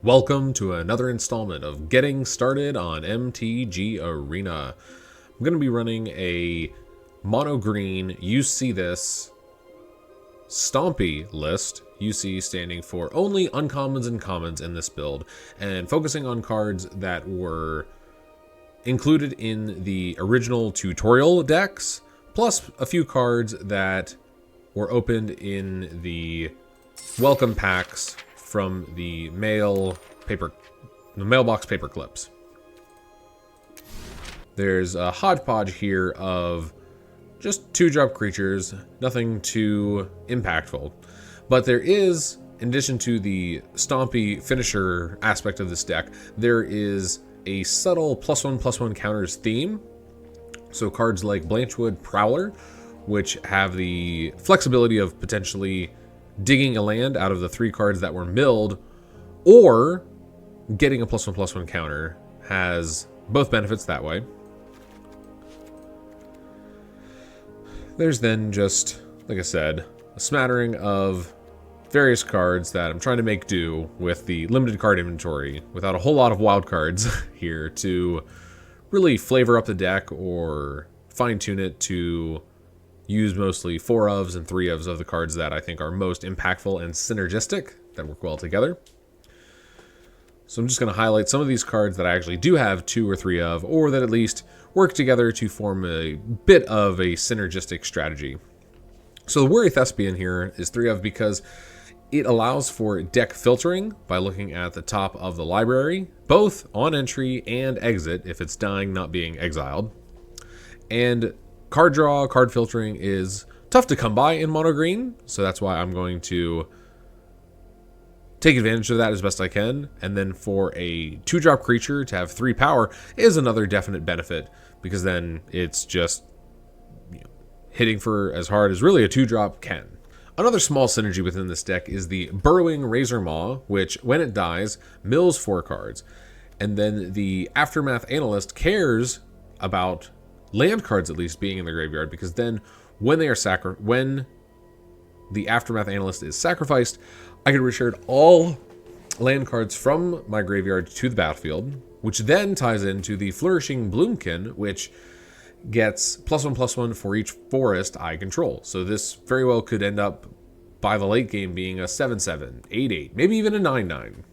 Welcome to another installment of Getting Started on MTG Arena. I'm going to be running a mono green UC This Stompy list, UC standing for only uncommons and commons in this build, and focusing on cards that were included in the original tutorial decks, plus a few cards that were opened in the welcome packs from the mailbox paper clips. There's a hodgepodge here of just 2-drop creatures, nothing too impactful. But there is, in addition to the Stompy finisher aspect of this deck, there is a subtle +1/+1 counters theme. So cards like Blanchwood Prowler, which have the flexibility of potentially digging a land out of the 3 cards that were milled, or getting a +1/+1 counter, has both benefits that way. There's then just, like I said, a smattering of various cards that I'm trying to make do with the limited card inventory without a whole lot of wild cards here to really flavor up the deck or fine-tune it to use mostly 4-ofs and 3-ofs of the cards that I think are most impactful and synergistic, that work well together. So I'm just going to highlight some of these cards that I actually do have 2 or 3 of, or that at least work together to form a bit of a synergistic strategy. So the Weary Thespian here is 3-of because it allows for deck filtering by looking at the top of the library, both on entry and exit if it's dying, not being exiled. And card draw, card filtering is tough to come by in mono green, so that's why I'm going to take advantage of that as best I can. And then for a 2-drop creature to have 3 power is another definite benefit, because then it's just hitting for as hard as really a 2-drop can. Another small synergy within this deck is the Burrowing Razor Maw, which when it dies mills 4 cards, and then the Aftermath Analyst cares about land cards at least being in the graveyard, because then when they are when the Aftermath Analyst is sacrificed, I can return all land cards from my graveyard to the battlefield, which then ties into the Flourishing Bloomkin, which gets +1/+1 for each forest I control. So this very well could end up by the late game being a 7/7, 8/8, maybe even a 9/9.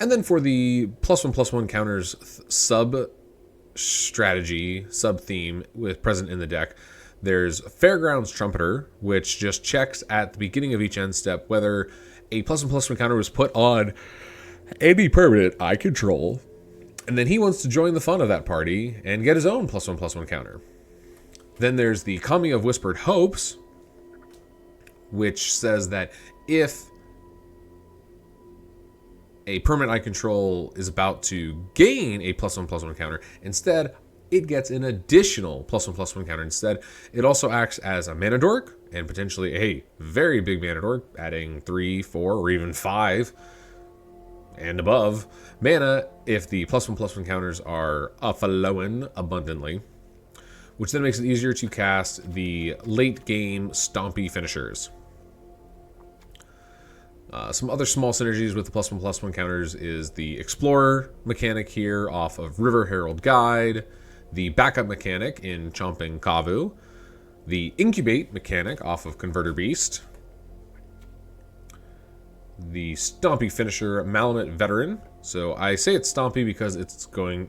And then for the +1/+1 counters sub-strategy, sub-theme present in the deck, there's Fairgrounds Trumpeter, which just checks at the beginning of each end step whether a +1/+1 counter was put on any permanent I control, and then he wants to join the fun of that party and get his own +1/+1 counter. Then there's the Coming of Whispered Hopes, which says that if a permanent I control is about to gain a +1/+1 counter, instead it gets an additional +1/+1 counter instead. It also acts as a mana dork, and potentially a very big mana dork, adding 3, 4, or even 5 and above mana if the +1/+1 counters are flowing abundantly, which then makes it easier to cast the late game Stompy finishers. Some other small synergies with the +1/+1 counters is the Explorer mechanic here off of River Herald Guide, the backup mechanic in Chomping Kavu, the Incubate mechanic off of Converter Beast, the Stompy finisher Malamute Veteran. So I say it's Stompy because it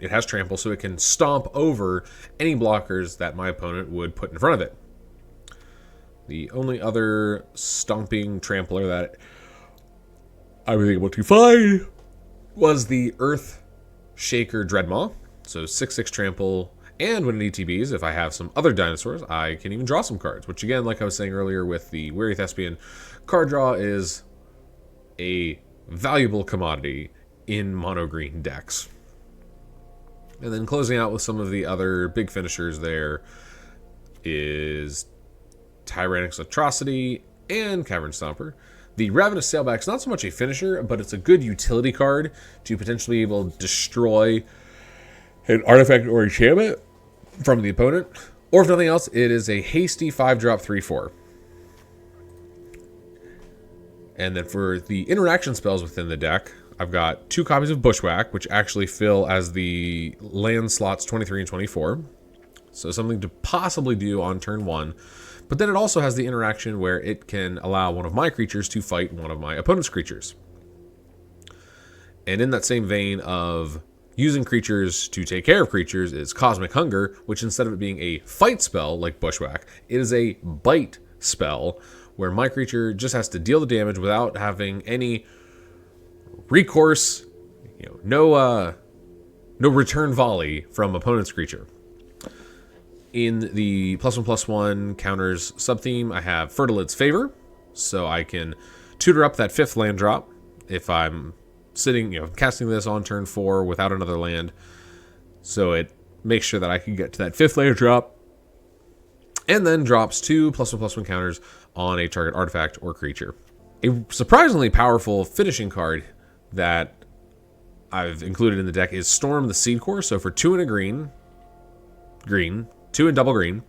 has trample, so it can stomp over any blockers that my opponent would put in front of it. The only other stomping trampler that I was able to find was the Earth Shaker Dreadmaw. So 6/6 trample, and when it ETBs, if I have some other dinosaurs, I can even draw some cards, which again, like I was saying earlier with the Weary Thespian, card draw is a valuable commodity in mono green decks. And then closing out with some of the other big finishers there is Tyrannic Atrocity and Cavern Stomper. The Ravenous Sailback is not so much a finisher, but it's a good utility card to potentially be able to destroy an artifact or enchantment from the opponent. Or if nothing else, it is a hasty 5-drop 3/4. And then for the interaction spells within the deck, I've got 2 copies of Bushwhack, which actually fill as the land slots 23 and 24. So something to possibly do on turn 1. But then it also has the interaction where it can allow one of my creatures to fight one of my opponent's creatures. And in that same vein of using creatures to take care of creatures is Cosmic Hunger, which instead of it being a fight spell like Bushwhack, it is a bite spell where my creature just has to deal the damage without having any recourse, no return volley from opponent's creature. In the +1/+1 counters sub-theme, I have Fertilid's Favor, so I can tutor up that 5th land drop if I'm sitting, casting this on turn 4 without another land. So it makes sure that I can get to that 5th land drop, and then drops 2 +1/+1 counters on a target artifact or creature. A surprisingly powerful finishing card that I've included in the deck is Storm the Seed Core. So for 2 and a green, 2 and double green,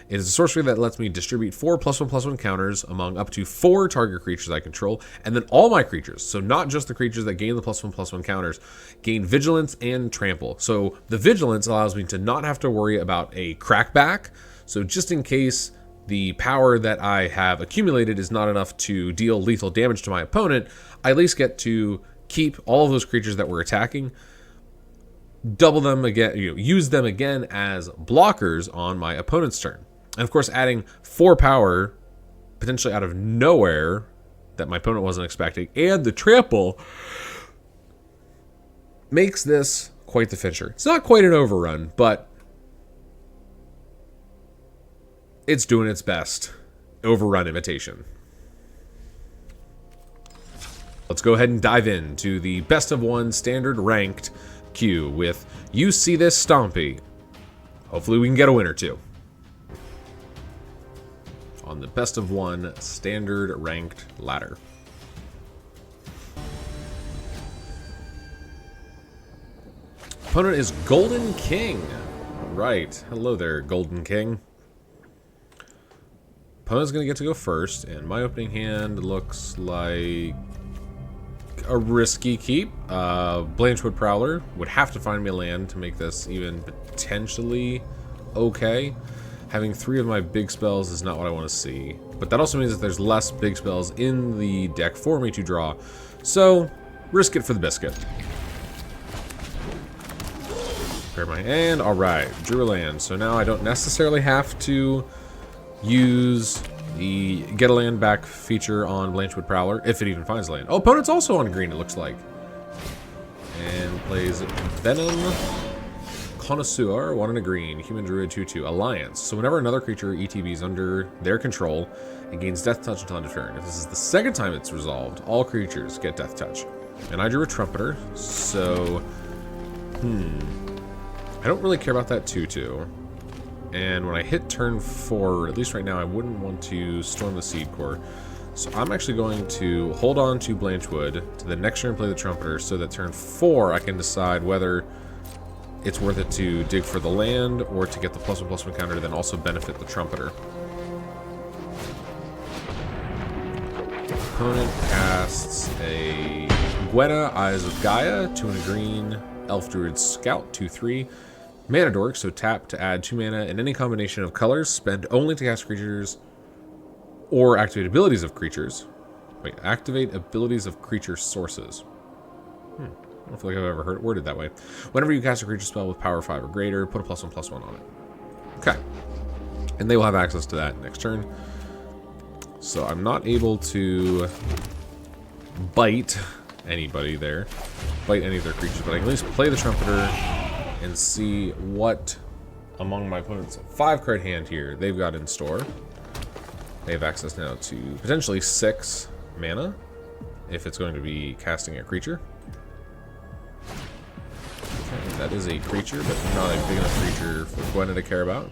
it is a sorcery that lets me distribute 4 +1/+1 counters among up to 4 target creatures I control, and then all my creatures, so not just the creatures that gain the +1/+1 counters, gain Vigilance and Trample. So the Vigilance allows me to not have to worry about a crackback, so just in case the power that I have accumulated is not enough to deal lethal damage to my opponent, I at least get to keep all of those creatures that we're attacking, double them again, use them again as blockers on my opponent's turn. And of course, adding 4 power, potentially out of nowhere, that my opponent wasn't expecting, and the trample, makes this quite the finisher. It's not quite an overrun, but it's doing its best overrun imitation. Let's go ahead and dive into the best of 1 standard ranked queue with UC This Stompy. Hopefully we can get a win or 2 on the best of 1 standard ranked ladder. Opponent is Golden King. Right. Hello there, Golden King. Opponent's going to get to go first, and my opening hand looks like a risky keep. Blanchwood Prowler would have to find me a land to make this even potentially okay. Having 3 of my big spells is not what I want to see, but that also means that there's less big spells in the deck for me to draw, so risk it for the biscuit. Prepare my hand. Alright, drew a land, so now I don't necessarily have to use the get a land back feature on Blanchwood Prowler, if it even finds land. Oh, opponent's also on green, it looks like. And plays Venom Connoisseur, 1 and a green, Human Druid 2/2, Alliance. So whenever another creature ETBs under their control, it gains Death Touch until end of turn. If this is the 2nd time it's resolved, all creatures get Death Touch. And I drew a Trumpeter, so I don't really care about that 2/2. And when I hit turn 4, at least right now, I wouldn't want to Storm the Seed Core. So I'm actually going to hold on to Blanchwood to the next turn and play the Trumpeter, so that turn 4 I can decide whether it's worth it to dig for the land or to get the +1/+1 counter, then also benefit the Trumpeter. Opponent casts a Gwenna, Eyes of Gaia, 2 and a green, Elf Druid Scout, 2/3. Mana Dork, so tap to add 2 mana in any combination of colors. Spend only to cast creatures or activate abilities of creatures. Wait, activate abilities of creature sources. I don't feel like I've ever heard it worded that way. Whenever you cast a creature spell with power 5 or greater, put a +1/+1 on it. Okay. And they will have access to that next turn. So I'm not able to bite anybody there. Bite any of their creatures, but I can at least play the Trumpeter and see what among my opponent's 5-card hand here they've got in store. They have access now to potentially 6 mana if it's going to be casting a creature. Okay, that is a creature, but not a big enough creature for Gwenna to care about.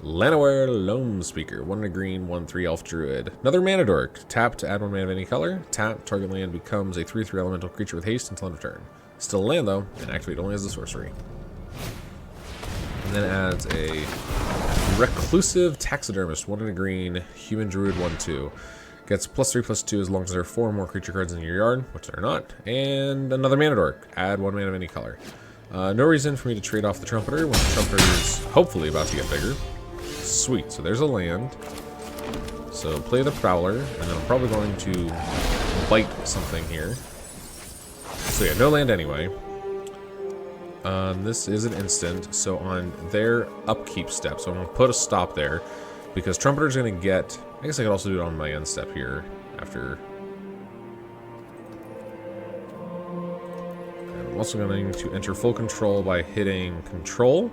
Llanowar Loam Speaker, 1 and a green, 1/3 Elf Druid. Another Mana Dork. Tap to add 1 mana of any color. Tap, target land becomes a 3/3 elemental creature with haste until end of turn. Still a land though, and activate only as a sorcery. And then adds a Reclusive Taxidermist, 1 and a green, Human Druid 1/2. Gets +3/+2 as long as there are 4 more creature cards in your yard, which there are not. And another mana dork. Add 1 mana of any color. No reason for me to trade off the Trumpeter when the Trumpeter is hopefully about to get bigger. Sweet, so there's a land. So play the Prowler, and then I'm probably going to bite something here. So yeah, no land anyway. This is an instant, so on their upkeep step, so I'm going to put a stop there, because Trumpeter's going to get... I guess I could also do it on my end step here, after... And I'm also going to enter full control by hitting Control,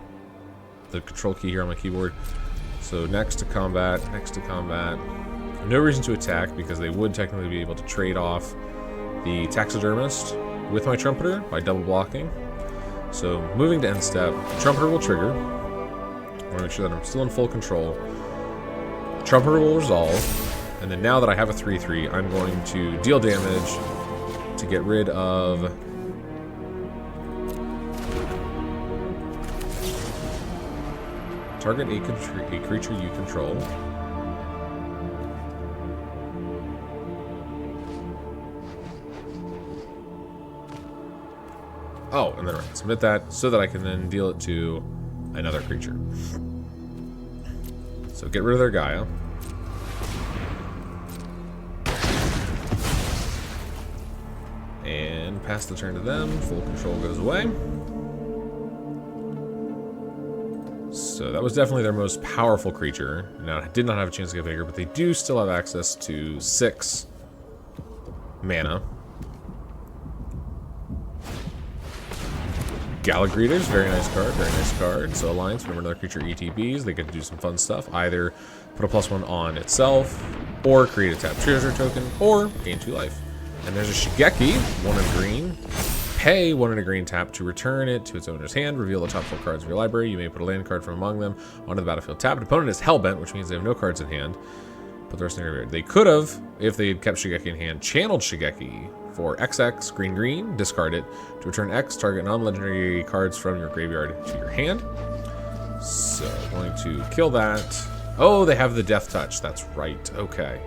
the control key here on my keyboard. So next to combat, no reason to attack, because they would technically be able to trade off the Taxidermist with my Trumpeter by double blocking. So moving to end step, Trumpeter will trigger. I want to make sure that I'm still in full control. Trumpeter will resolve, and then now that I have a 3/3, I'm going to deal damage to get rid of target a creature you control. Oh, and then submit that so that I can then deal it to another creature. So get rid of their Gaia. And pass the turn to them. Full control goes away. So that was definitely their most powerful creature. Now, it did not have a chance to get bigger, but they do still have access to 6 mana. Galagreeters, very nice card, very nice card. So Alliance, whenever another creature ETBs, they get to do some fun stuff. Either put a +1 on itself, or create a tapped treasure token, or gain 2 life. And there's a Shigeki, 1 in green. Pay 1 in a green tap to return it to its owner's hand. Reveal the top 4 cards of your library. You may put a land card from among them onto the battlefield tapped. Opponent is hellbent, which means they have no cards in hand. Put the rest in their graveyard. They could have, if they had kept Shigeki in hand, channeled Shigeki for XX, green, discard it. To return X, target non-legendary cards from your graveyard to your hand. So, going to kill that. Oh, they have the Death Touch. That's right. Okay.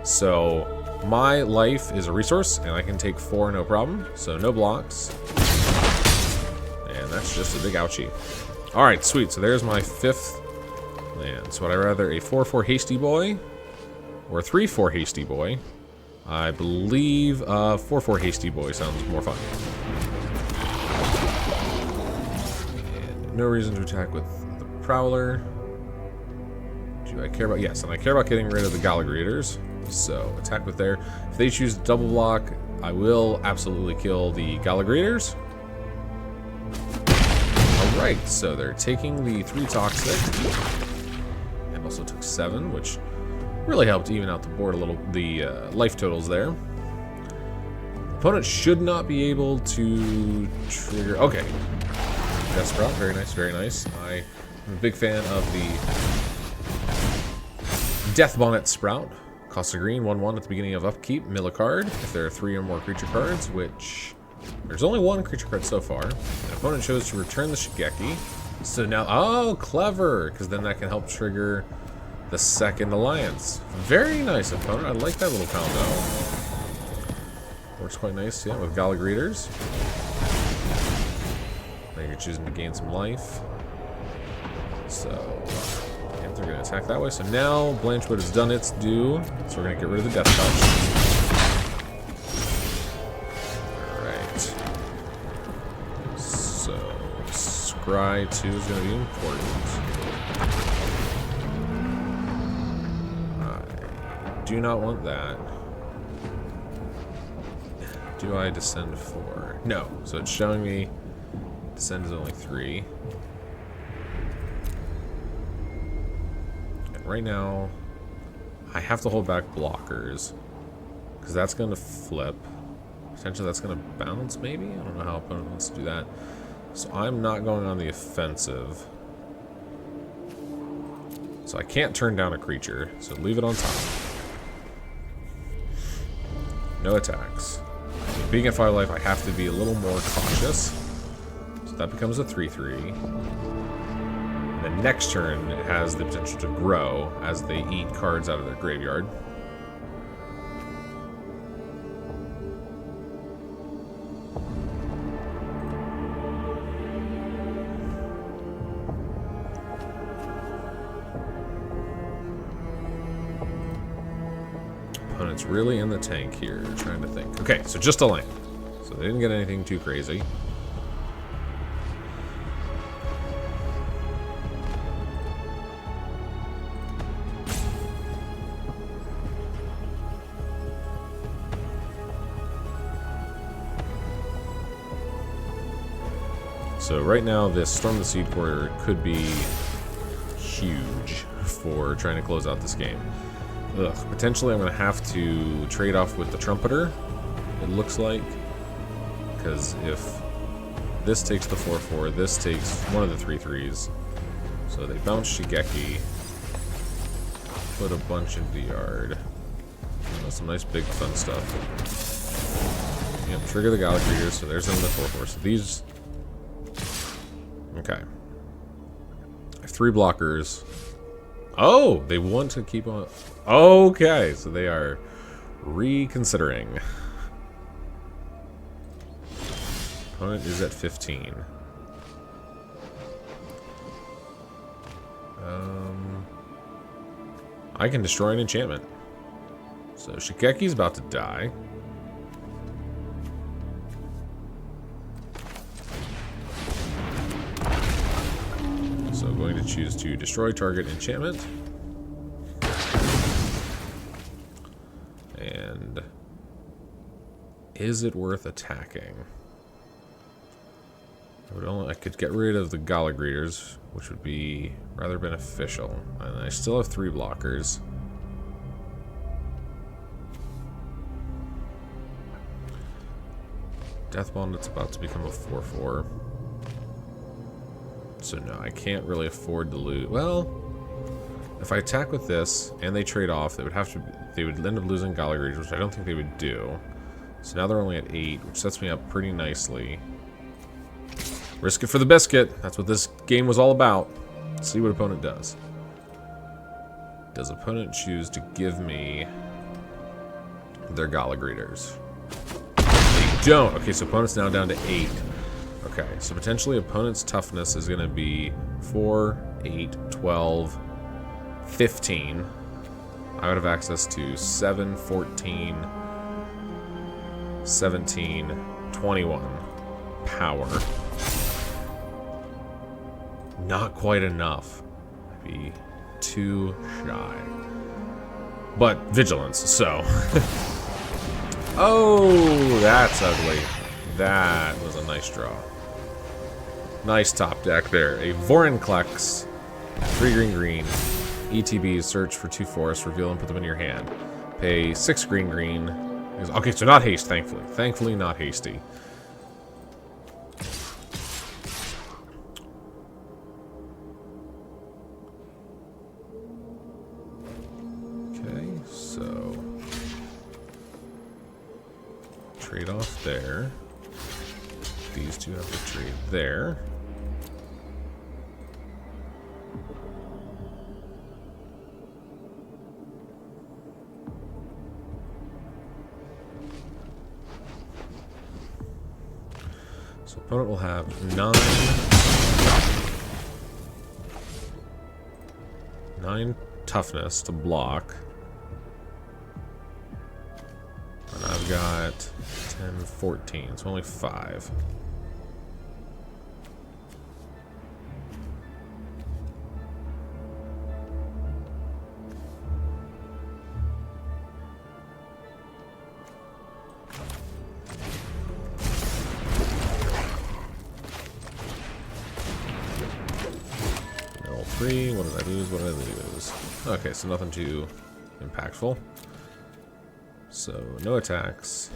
So, my life is a resource, and I can take 4 no problem. So, no blocks. And that's just a big ouchie. Alright, sweet. So, there's my 5th land. So, would I rather a 4/4 Hasty Boy or a 3/4 Hasty Boy? I believe 4/4 Hasty Boy sounds more fun. And no reason to attack with the Prowler. Do I care about... Yes, and I care about getting rid of the Galagreeters. So, attack with there. If they choose double block, I will absolutely kill the Galagreeters. Alright, so they're taking the 3 Toxic. And also took 7, which... really helped even out the board a little, the life totals there. Opponent should not be able to trigger... Okay. Death Sprout, very nice, very nice. I'm a big fan of the Death Bonnet Sprout. Cost a green, 1/1 at the beginning of upkeep. Mill a card if there are 3 or more creature cards, which... There's only 1 creature card so far. The opponent chose to return the Shigeki. So now... Oh, clever! Because then that can help trigger... the second alliance. Very nice, opponent. I like that little combo. Works quite nice, yeah, with Galagreeters. Now you're choosing to gain some life. So, yeah, they're going to attack that way. So now Blanchwood has done its due. So we're going to get rid of the Death Touch. Alright. So, Scry 2 is going to be important. Do not want that. Do I descend 4? No. So it's showing me descend is only 3. And right now, I have to hold back blockers. Because that's going to flip. Potentially that's going to bounce, maybe? I don't know how opponent wants to do that. So I'm not going on the offensive. So I can't turn down a creature. So leave it on top. No attacks. Being at 5 life, I have to be a little more cautious. So that becomes a 3/3. And then next turn, it has the potential to grow as they eat cards out of their graveyard. Opponent's really in the tank here, trying to think. Okay, so just a land. So they didn't get anything too crazy. So right now, this Storm the Seed Core could be huge for trying to close out this game. Ugh, potentially I'm going to have to trade off with the Trumpeter, it looks like. Because if this takes the 4/4, this takes one of the 3/3s. So they bounce Shigeki, put a bunch into the yard. Some nice big fun stuff. Yep, trigger the Gallic Readers, so there's another 4/4. So these... Okay. I have 3 blockers. Oh, they want to keep on... Okay, so they are reconsidering. Opponent is at 15. I can destroy an enchantment. So Shigeki's about to die. So I'm going to choose to destroy target enchantment. And is it worth attacking? I could get rid of the Gallic Readers, which would be rather beneficial. And I still have 3 blockers. Deathbond, it's about to become a 4/4. So no, I can't really afford to lose. Well, if I attack with this and they trade off, they would end up losing Gallic Readers, which I don't think they would do. So now they're only at 8, which sets me up pretty nicely. Risk it for the biscuit. That's what this game was all about. Let's see what opponent does. Does opponent choose to give me their Gallic Readers? They don't. Okay, so opponent's now down to 8. Okay, so potentially opponent's toughness is going to be 4, 8, 12, 15. I would have access to 7, 14, 17, 21 power. Not quite enough. Maybe too shy. But vigilance, so. Oh, that's ugly. That was a nice draw. Nice top deck there. A Vorinclex, 3 green. ETB, search for 2 forests, reveal and put them in your hand. Pay 6 green. Okay, so not haste, thankfully. Thankfully, not hasty. Okay, so trade off there. These two have to trade there. So opponent will have 9 toughness to block. And I've got 10, 14, so only 5. What did I lose? What did I lose? Okay, so nothing too impactful. So, no attacks.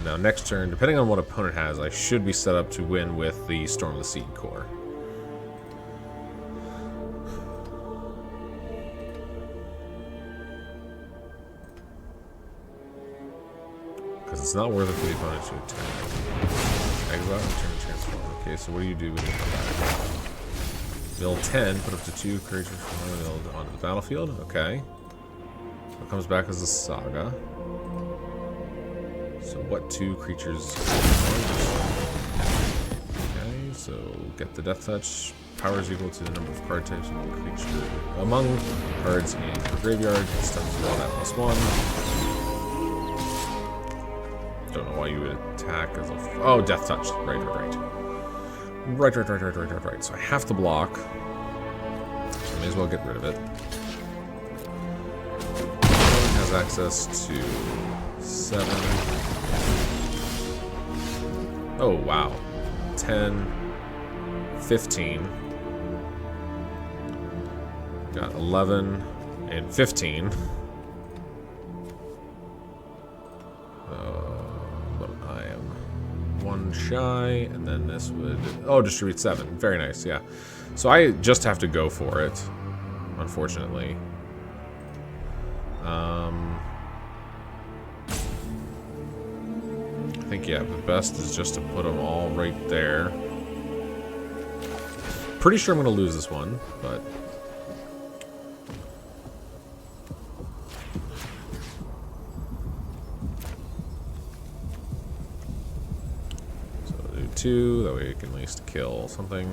Now, next turn, depending on what opponent has, I should be set up to win with the Storm the Seed Core. Because it's not worth it for the opponent to attack. Exile, return, transform. Okay, so what do you do when you come back? Build 10, put up to 2 creatures from the build onto the battlefield. Okay. So it comes back as a saga. So what 2 creatures? Okay, so get the death touch. Power is equal to the number of card types among cards in your graveyard. Stuns all that +1. Don't know why you would attack as a... Oh, Death Touch. Right. Right. So I have to block. So I may as well get rid of it. Has access to 7. Oh, wow. 10. 15. Got 11 and 15. But I am 1 shy, and then this would... Oh, distribute 7. Very nice, yeah. So I just have to go for it, unfortunately. I think, yeah, the best is just to put them all right there. Pretty sure I'm going to lose this one, but... So do 2, that way you can at least kill something.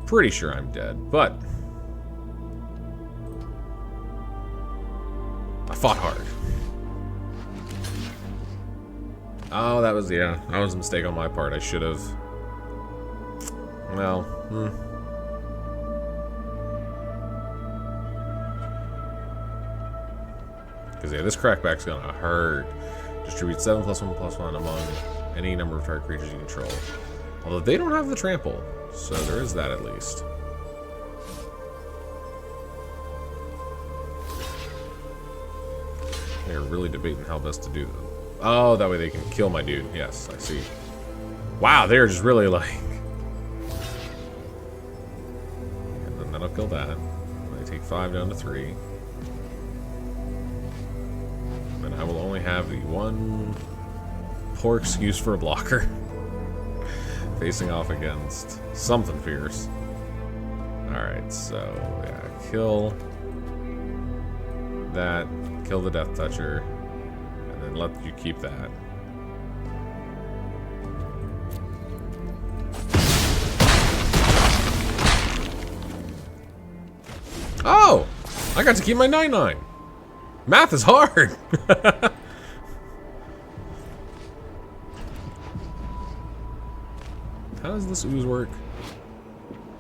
Pretty sure I'm dead, but I fought hard. Oh, that was, yeah, that was a mistake on my part. I should have. Well, because, yeah, this crackback's gonna hurt. Distribute 7+1/+1 among any number of target creatures you control. Although they don't have the trample. So there is that at least. They're really debating how best to do that. Oh, that way they can kill my dude. Yes, I see. Wow, they're just really like... And then that'll kill that. They take 5 down to 3. And then I will only have the one poor excuse for a blocker. Facing off against something fierce. Alright, so yeah, kill that, kill the Death Toucher, and then let you keep that. Oh! I got to keep my 9/9. Math is hard! How does this ooze work?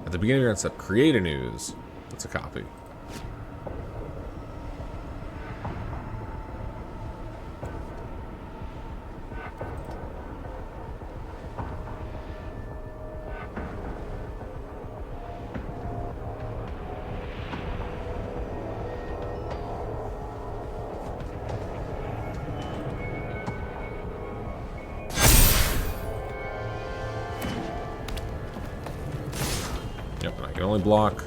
At the beginning of your step, create an ooze. That's a copy. Yep, and I can only block.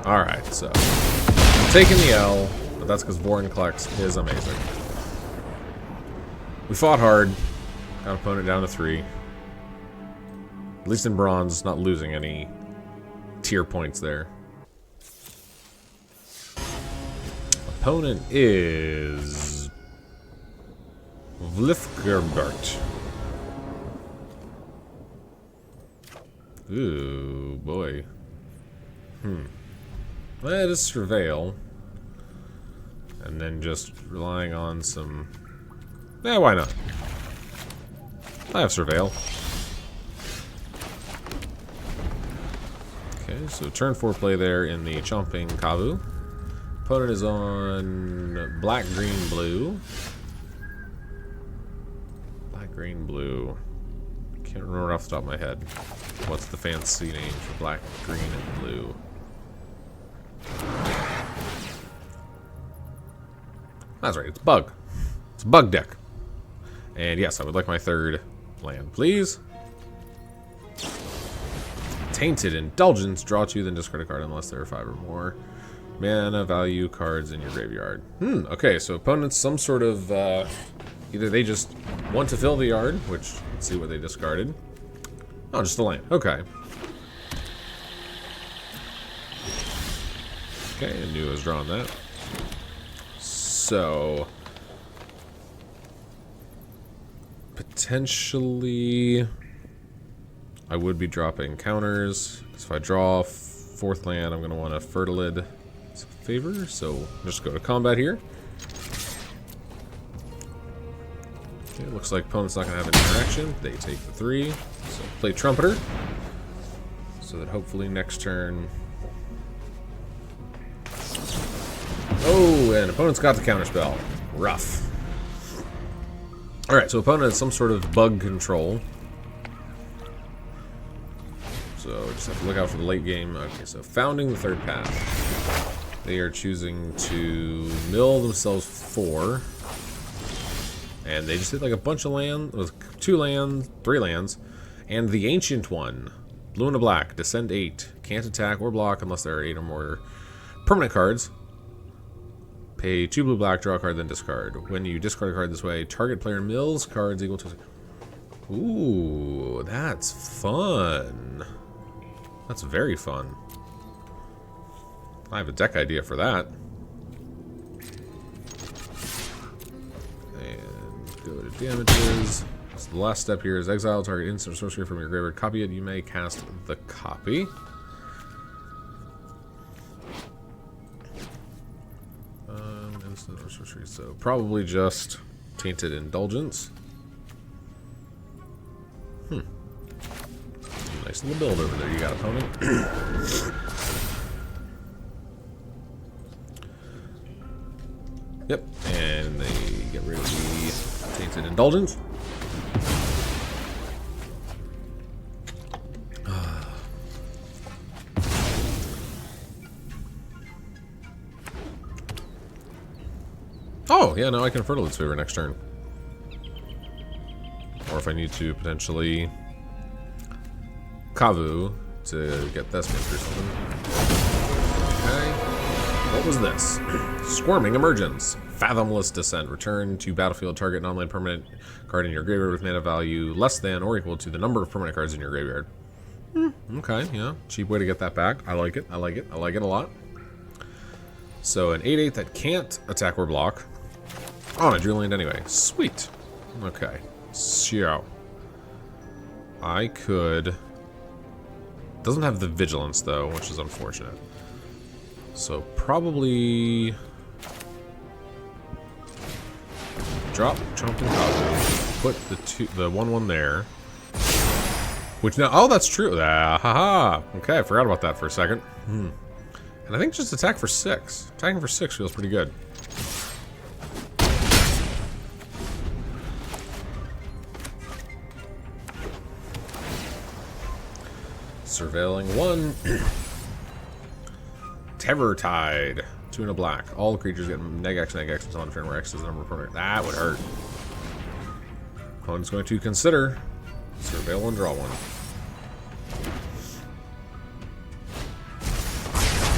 Alright, so I'm taking the L, but that's because Vorinclex is amazing. We fought hard. Got opponent down to 3. At least in bronze, not losing any tier points there. Opponent is Vlifgerbert. Ooh, boy. Let us surveil. And then just relying on some... Yeah, why not? I have surveil. Okay, so turn 4 play there in the Chomping Kavu. Opponent is on black, green, blue. Black, green, blue. Can't remember off the top of my head. What's the fancy name for black, green, and blue? That's right, it's bug. It's a bug deck. And yes, I would like my 3rd land, please. Tainted Indulgence. Draw 2, then discard a card unless there are 5 or more mana value cards in your graveyard. Okay, so opponents, some sort of, either they just want to fill the yard, which, let's see what they discarded. Oh, just a land. Okay. Okay, I knew I was drawing that. So... potentially I would be dropping counters. Because if I draw 4th land, I'm going to want a Fertilid favor. So just go to combat here. Okay, looks like opponent's not going to have an interaction. They take the 3. So play Trumpeter. So that hopefully next turn... Oh, and opponent's got the counterspell. Rough. Alright, so opponent has some sort of bug control. So just have to look out for the late game. Okay, so founding the 3rd path. They are choosing to mill themselves 4. And they just hit like a bunch of land with 2 lands, 3 lands. And the ancient one. Blue and a black. Descend 8. Can't attack or block unless there are 8 or more permanent cards. Pay 2 blue black, draw a card, then discard. When you discard a card this way, target player mills cards equal to... Ooh, that's fun. That's very fun. I have a deck idea for that. And go to damages. So the last step here is exile target instant sorcery from your graveyard. Copy it. You may cast the copy. Instant or sorcery. So probably just Tainted Indulgence. Nice little build over there you got, opponent. Yep, and they get rid of the Tainted Indulgence. Oh, yeah, now I can Fertilid's Favor next turn. Or if I need to potentially Kavu to get Thespians or something. Okay. What was this? Squirming Emergence. Fathomless Descent. Return to battlefield target non-land permanent card in your graveyard with mana value less than or equal to the number of permanent cards in your graveyard. Okay, yeah. Cheap way to get that back. I like it. I like it. I like it a lot. So an 8/8 that can't attack or block. Oh, and I drew land anyway. Sweet. Okay. So I could... Doesn't have the vigilance though, which is unfortunate. So probably drop Trump and Kavu. Put the 1/1 there. Which now, oh, that's true. Haha. Okay, I forgot about that for a second. And I think just attack for 6. Attacking for 6 feels pretty good. Surveilling 1. Terror Tide. 2 and a black. All creatures get neg-X until on turn where X is the number of permanent. That would hurt. Opponent's going to consider. Surveil 1, draw 1.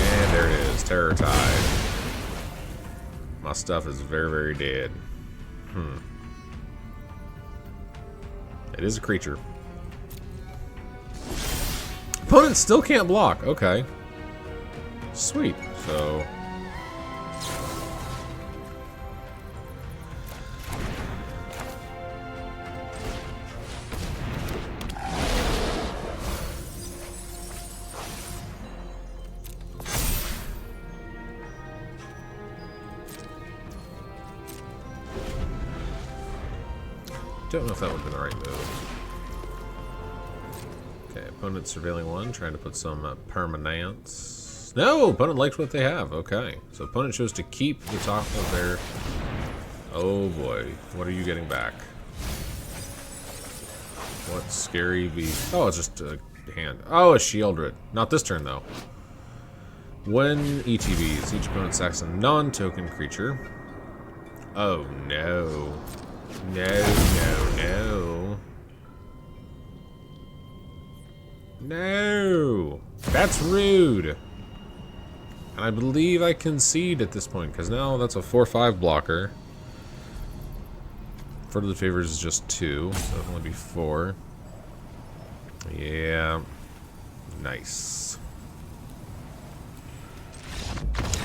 And there it is. Terror Tide. My stuff is very, very dead. It is a creature. Opponent still can't block. Okay. Sweet. So... Don't know if that would have been the right move. Okay, opponent surveilling 1, trying to put some permanence. No, opponent likes what they have. Okay, so opponent chose to keep the top of their... Oh boy, what are you getting back? What scary beast? Oh, it's just a hand. Oh, a Shieldred. Not this turn though. When ETBs, each opponent sacks a non-token creature. Oh no. No. No! That's rude! And I believe I concede at this point, because now that's a 4/5 blocker. Fertilid Favors is just 2, so it'll only be 4. Yeah. Nice.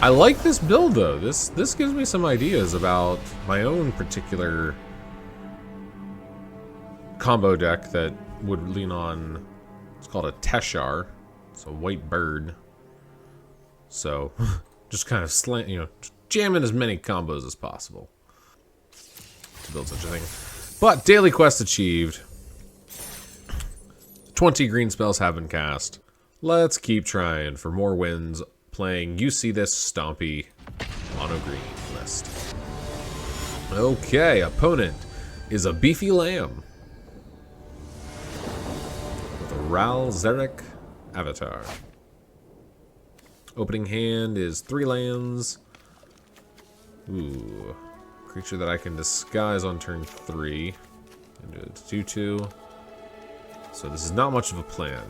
I like this build, though. This gives me some ideas about my own particular combo deck that would lean on, it's called a Teshar. It's a white bird. So, just kind of jam in as many combos as possible to build such a thing. But daily quest achieved. 20 green spells have been cast. Let's keep trying for more wins playing UC This Stompy mono green list. Okay, opponent is a beefy lamb with a Ral Zarek avatar. Opening hand is 3 lands. Ooh. Creature that I can disguise on turn 3. Into a 2/2. So this is not much of a plan.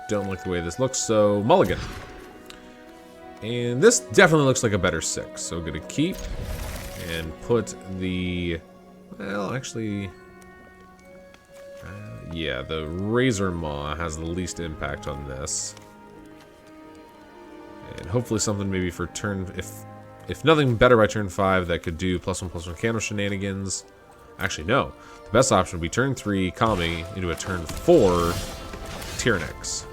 Don't like the way this looks, so mulligan. And this definitely looks like a better 6. So gonna keep and put the, well, actually, yeah, the Razor Maw has the least impact on this. And hopefully something maybe for turn, if nothing better by turn 5 that could do +1/+1 Cano shenanigans. Actually, no. The best option would be turn 3 Kami into a turn 4 Tyrannix.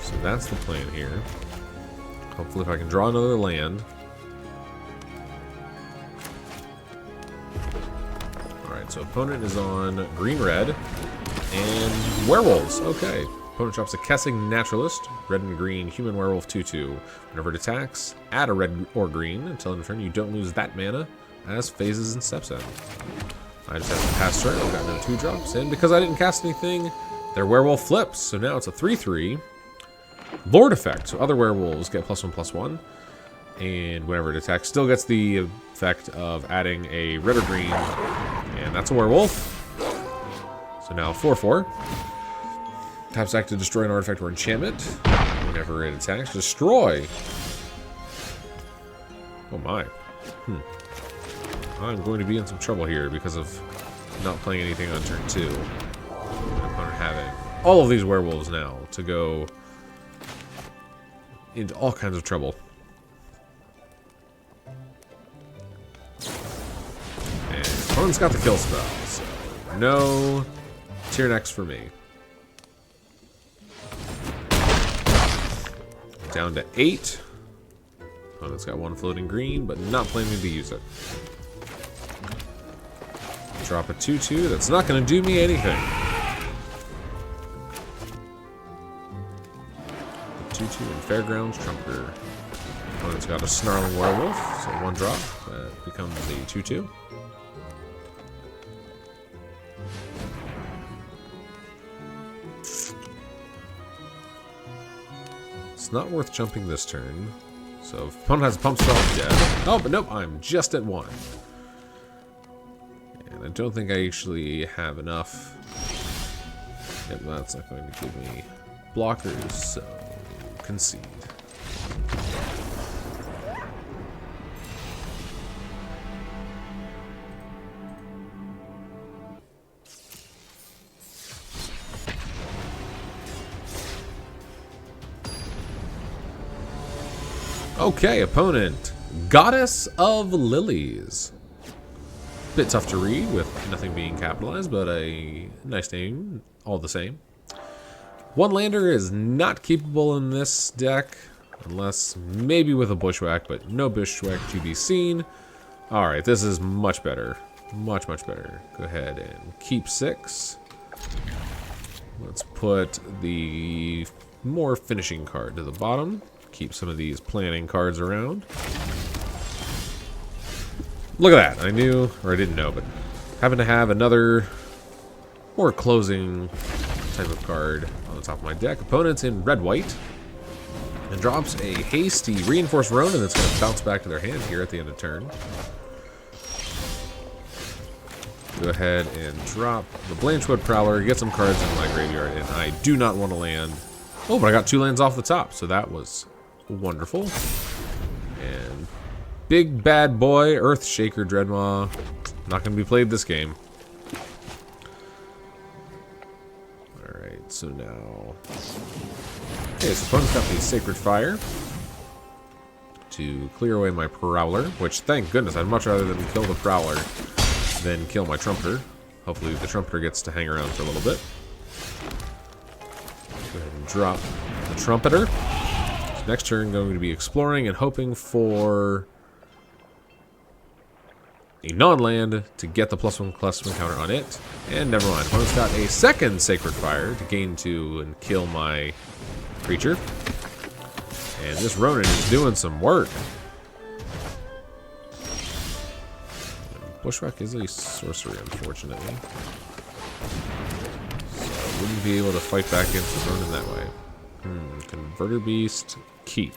So that's the plan here. Hopefully if I can draw another land. Alright, so opponent is on green-red and werewolves. Okay. Opponent drops a Kessing Naturalist, red and green human werewolf 2/2. Whenever it attacks, add a red or green until end of turn you don't lose that mana as phases and steps in. I just have to pass turn. I've got no 2-drops, and because I didn't cast anything, their werewolf flips. So now it's a 3/3 Lord effect. So other werewolves get +1/+1, and whenever it attacks, still gets the effect of adding a red or green, and that's a werewolf. So now 4/4. Tap stack to destroy an artifact or enchantment. Whenever it attacks, destroy. Oh my. I'm going to be in some trouble here because of not playing anything on turn 2. I'm having all of these werewolves now to go into all kinds of trouble. And opponent's got the kill spell, so no Tyrannix for me. Down to 8. Opponent's got 1 floating green, but not planning to use it. Drop a 2/2. That's not going to do me anything. The 2/2 in Fairgrounds Trumpeter. Opponent's got a Snarling Werewolf, so 1 drop. That becomes the 2/2. It's not worth jumping this turn. So if opponent has a pump spell, I'm dead. Oh, but nope, I'm just at 1. And I don't think I actually have enough. Yep, that's not going to give me blockers, so concede. Okay, opponent. Goddess of Lilies. Bit tough to read with nothing being capitalized, but a nice name all the same. 1 lander is not keepable in this deck, unless maybe with a bushwhack, but no bushwhack to be seen. Alright, this is much better. Much, much better. Go ahead and keep 6. Let's put the more finishing card to the bottom. Keep some of these planning cards around. Look at that. I knew, or I didn't know, but happen to have another more closing type of card on the top of my deck. Opponent's in red-white. And drops a hasty Reinforced Ronin that's going to bounce back to their hand here at the end of turn. Go ahead and drop the Blanchwood Prowler, get some cards in my graveyard, and I do not want to land. Oh, but I got 2 lands off the top, so that was wonderful. And big bad boy Earthshaker Dreadmaw, not going to be played this game. Alright, so now... Okay, so opponent's got the Sacred Fire to clear away my Prowler, which, thank goodness, I'd much rather than kill the Prowler then kill my Trumpeter. Hopefully the Trumpeter gets to hang around for a little bit. Go ahead and drop the Trumpeter. Next turn, going to be exploring and hoping for a non-land to get the +1/+1 counter on it. And never mind. Opponent's got a second Sacred Fire to gain 2 and kill my creature. And this Ronin is doing some work. Bushwhack is a sorcery, unfortunately. So I wouldn't be able to fight back against the Ronin that way. Converter Beast, keep.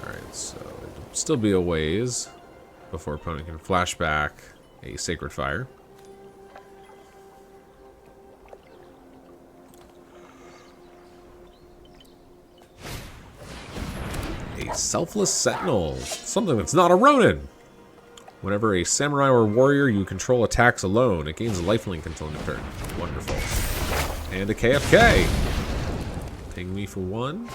Alright, so it'll still be a ways before opponent can flash back a Sacred Fire. A Selfless Sentinel, something that's not a Ronin. Whenever a samurai or warrior you control attacks alone, it gains a lifelink until end of turn. Wonderful. And a KFK. Ping me for 1. And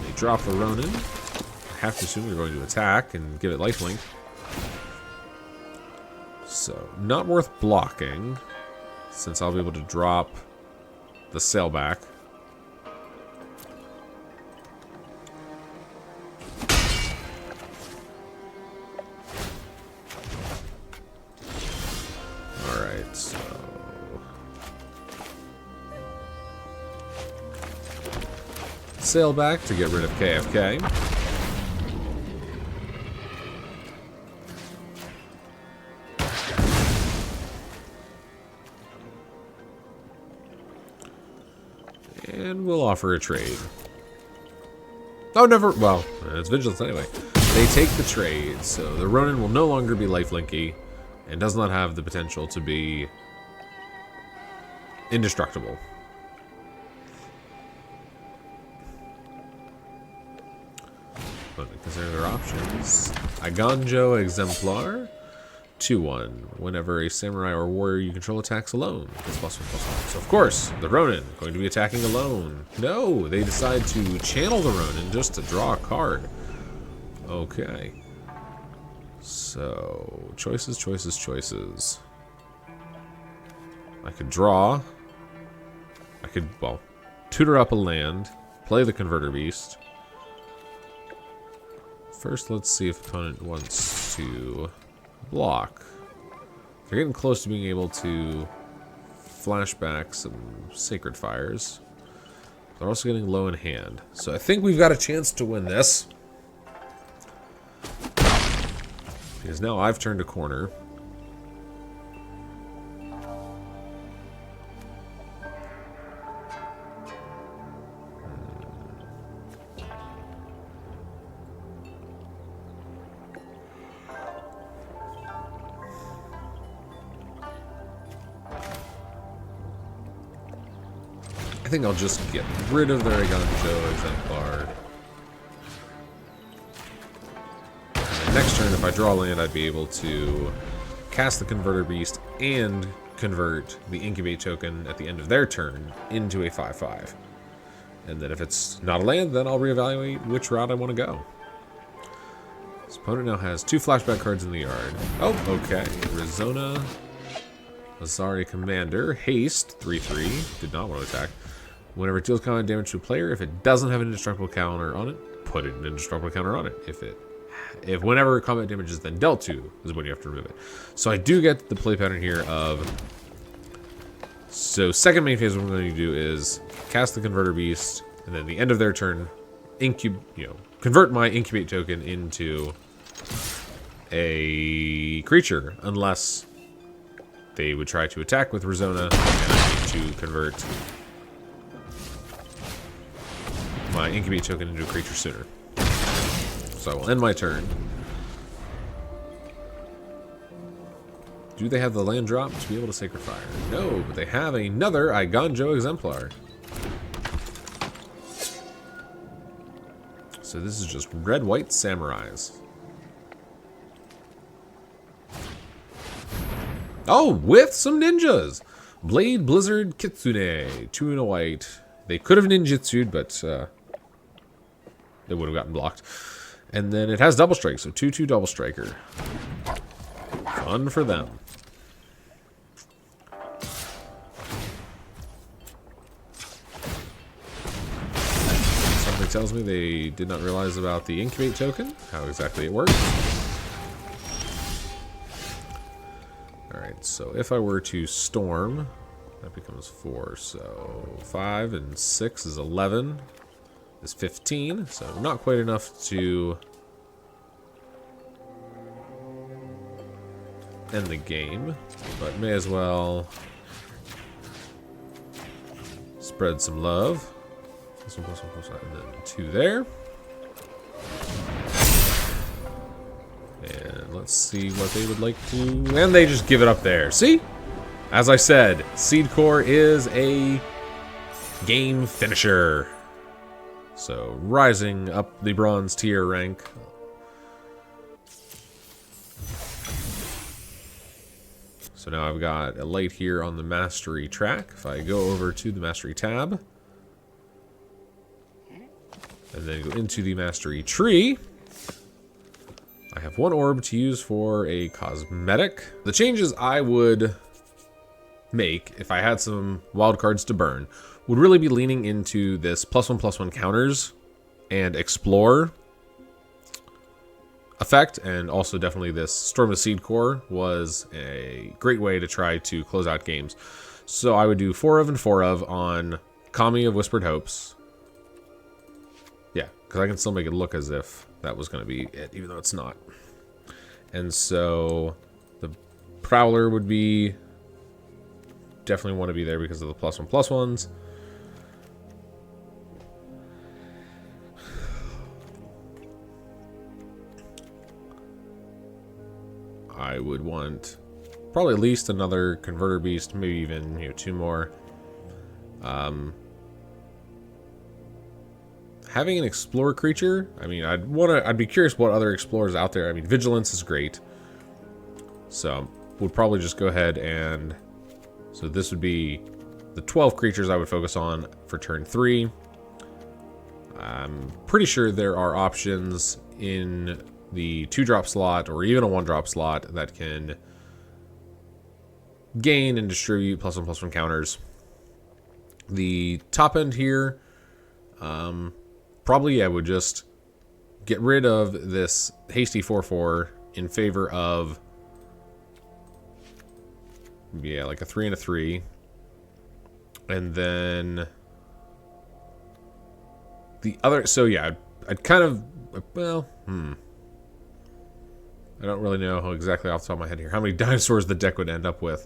they drop the Ronin. I have to assume they're going to attack and give it lifelink. So, not worth blocking, since I'll be able to drop the Sailback. Alright, so... Sailback to get rid of KFK. And we'll offer a trade. Oh, never. Well, it's Vigilance anyway. They take the trade, so the Ronin will no longer be lifelinky and does not have the potential to be indestructible. But consider their options. Iganjo Exemplar. 2/1. Whenever a samurai or warrior you control attacks alone, it's +1/+1. So of course, the Ronin going to be attacking alone. No, they decide to channel the Ronin just to draw a card. Okay. So choices, choices, choices. I could draw. I could, well, tutor up a land, play the Converter Beast. First, let's see if opponent wants to block. They're getting close to being able to flash back some Sacred Fires. They're also getting low in hand. So I think we've got a chance to win this. Because now I've turned a corner. I think I'll just get rid of their Iganjo Exemplar. And then next turn, if I draw land, I'd be able to cast the Converter Beast and convert the Incubate token at the end of their turn into a 5/5. And then if it's not a land, then I'll reevaluate which route I want to go. This opponent now has 2 flashback cards in the yard. Oh, okay. Rizona, Azari Commander, Haste, 3/3. Did not want to attack. Whenever it deals combat damage to a player, if it doesn't have an indestructible counter on it, put an indestructible counter on it. If whenever combat damage is then dealt to, is when you have to remove it. So I do get the play pattern here of... So second main phase, what I'm going to do is cast the Converter Beast, and then at the end of their turn, convert my Incubate token into a creature, unless they would try to attack with Rizona, and I need to convert my Incubate token into a creature sooner. So I will end my turn. Do they have the land drop to be able to Sacred Fire? No, but they have another Iganjo Exemplar. So this is just red-white samurais. Oh, with some ninjas! Blade, Blizzard, Kitsune. 2 and a white. They could have ninjutsu'd, but it would have gotten blocked. And then it has double strike, so 2/2 double striker. Fun for them. Something tells me they did not realize about the incubate token, how exactly it works. Alright, so if I were to storm, that becomes 4, so 5 and 6 is 11, is 15, so not quite enough to end the game, but may as well spread some love. Plus one, and then 2 there. And let's see what they would like to... And they just give it up there. See? As I said, Seed Core is a game finisher. So, rising up the bronze tier rank. So now I've got a light here on the mastery track. If I go over to the mastery tab, and then go into the mastery tree, I have 1 orb to use for a cosmetic. The changes I would make if I had some wild cards to burn would really be leaning into this +1/+1 counters and explore effect, and also definitely this Storm of Seed Core was a great way to try to close out games. So I would do 4 of and 4 of on Kami of Whispered Hopes. Yeah, because I can still make it look as if that was going to be it, even though it's not. And so the Prowler would be... definitely want to be there because of the +1/+1s. I would want probably at least another Converter Beast, maybe even 2 more. Having an Explorer creature, I mean, I'd be curious what other Explorers out there. I mean, Vigilance is great, so we'll probably just go ahead and... So this would be the 12 creatures I would focus on for turn 3. I'm pretty sure there are options in the 2-drop slot or even a 1-drop slot that can gain and distribute +1/+1 counters. The top end here, probably I would just get rid of this hasty 4/4 in favor of, yeah, like a 3 and a 3. And then the other, so yeah, I'd kind of, well, I don't really know how exactly off the top of my head here how many dinosaurs the deck would end up with.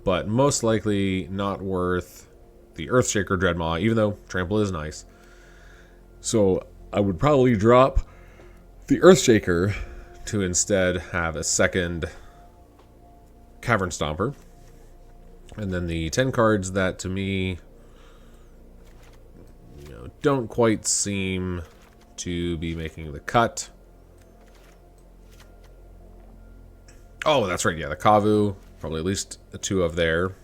But most likely not worth the Earthshaker Dreadmaw, even though Trample is nice. So I would probably drop the Earthshaker to instead have a second Cavern Stomper. And then the 10 cards that to me don't quite seem to be making the cut. Oh, that's right, yeah, the Kavu, probably at least 2 of there.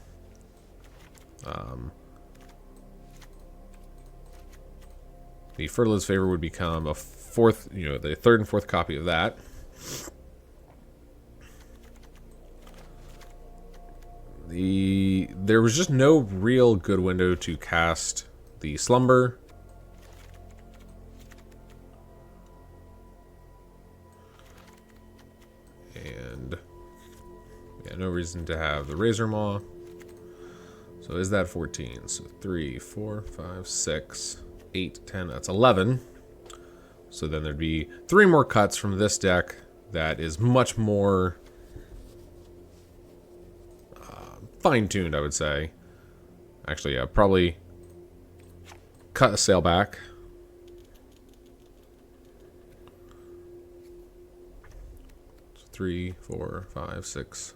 The Fertilized Favor would become a 4th, the 3rd and 4th copy of that. There was just no real good window to cast the Slumber. And yeah, no reason to have the Razor Maw. So is that 14? So 3, 4, 5, 6, 8, 10. That's 11. So then there'd be 3 more cuts from this deck that is much more fine-tuned, I would say. Actually, yeah, probably cut a Sailback. So 3, 4, 5, 6,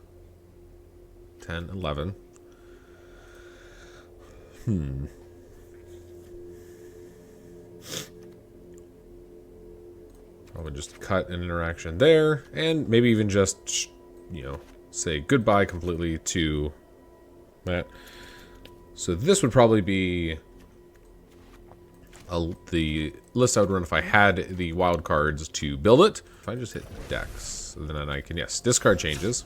10, 11. I would just cut an interaction there, and maybe even just, say goodbye completely to that. So this would probably be the list I would run if I had the wild cards to build it. If I just hit decks, then I can, yes, discard changes.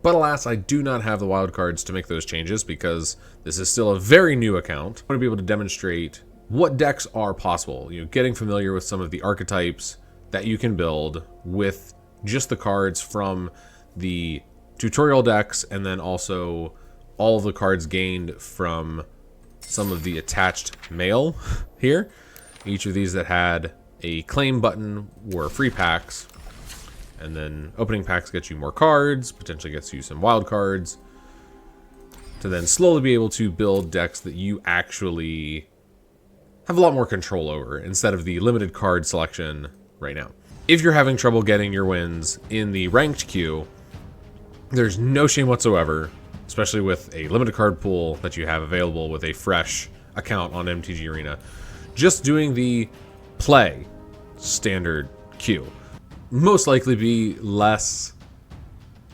But alas, I do not have the wild cards to make those changes because this is still a very new account. I want to be able to demonstrate what decks are possible. You know, getting familiar with some of the archetypes that you can build with just the cards from the tutorial decks, and then also all of the cards gained from some of the attached mail here. Each of these that had a claim button were free packs. And then opening packs get you more cards, potentially gets you some wild cards, to then slowly be able to build decks that you actually have a lot more control over instead of the limited card selection right now. If you're having trouble getting your wins in the ranked queue, there's no shame whatsoever, especially with a limited card pool that you have available with a fresh account on MTG Arena. Just doing the play standard queue. Most likely be less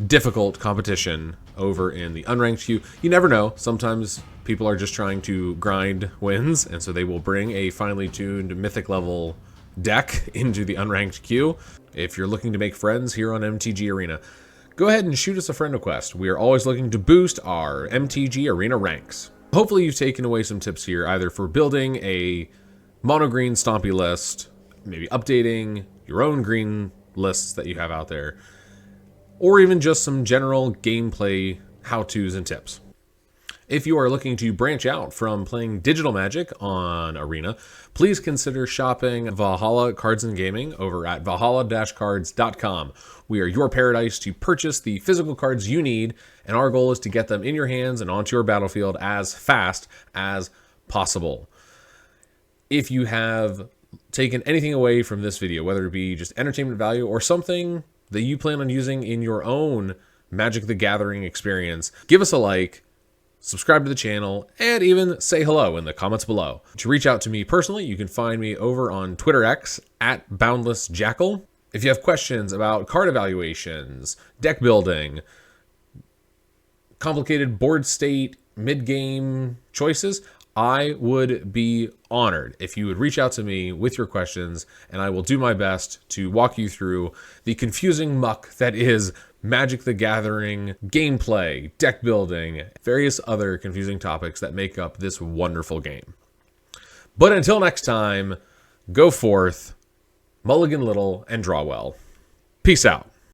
difficult competition over in the unranked queue. You never know. Sometimes people are just trying to grind wins, and so they will bring a finely tuned mythic level deck into the unranked queue. If you're looking to make friends here on MTG Arena, go ahead and shoot us a friend request. We are always looking to boost our MTG Arena ranks. Hopefully you've taken away some tips here, either for building a mono green Stompy list, maybe updating your own green lists that you have out there, or even just some general gameplay how-tos and tips. If you are looking to branch out from playing digital Magic on Arena, please consider shopping Valhalla Cards and Gaming over at valhalla-cards.com. We are your paradise to purchase the physical cards you need, and our goal is to get them in your hands and onto your battlefield as fast as possible. If you have taken anything away from this video, whether it be just entertainment value or something that you plan on using in your own Magic the Gathering experience, give us a like, subscribe to the channel, and even say hello in the comments below. To reach out to me personally, you can find me over on Twitter X at BoundlessJackal. If you have questions about card evaluations, deck building, complicated board state, mid-game choices, I would be honored if you would reach out to me with your questions, and I will do my best to walk you through the confusing muck that is Magic the Gathering, gameplay, deck building, various other confusing topics that make up this wonderful game. But until next time, go forth, mulligan little, and draw well. Peace out.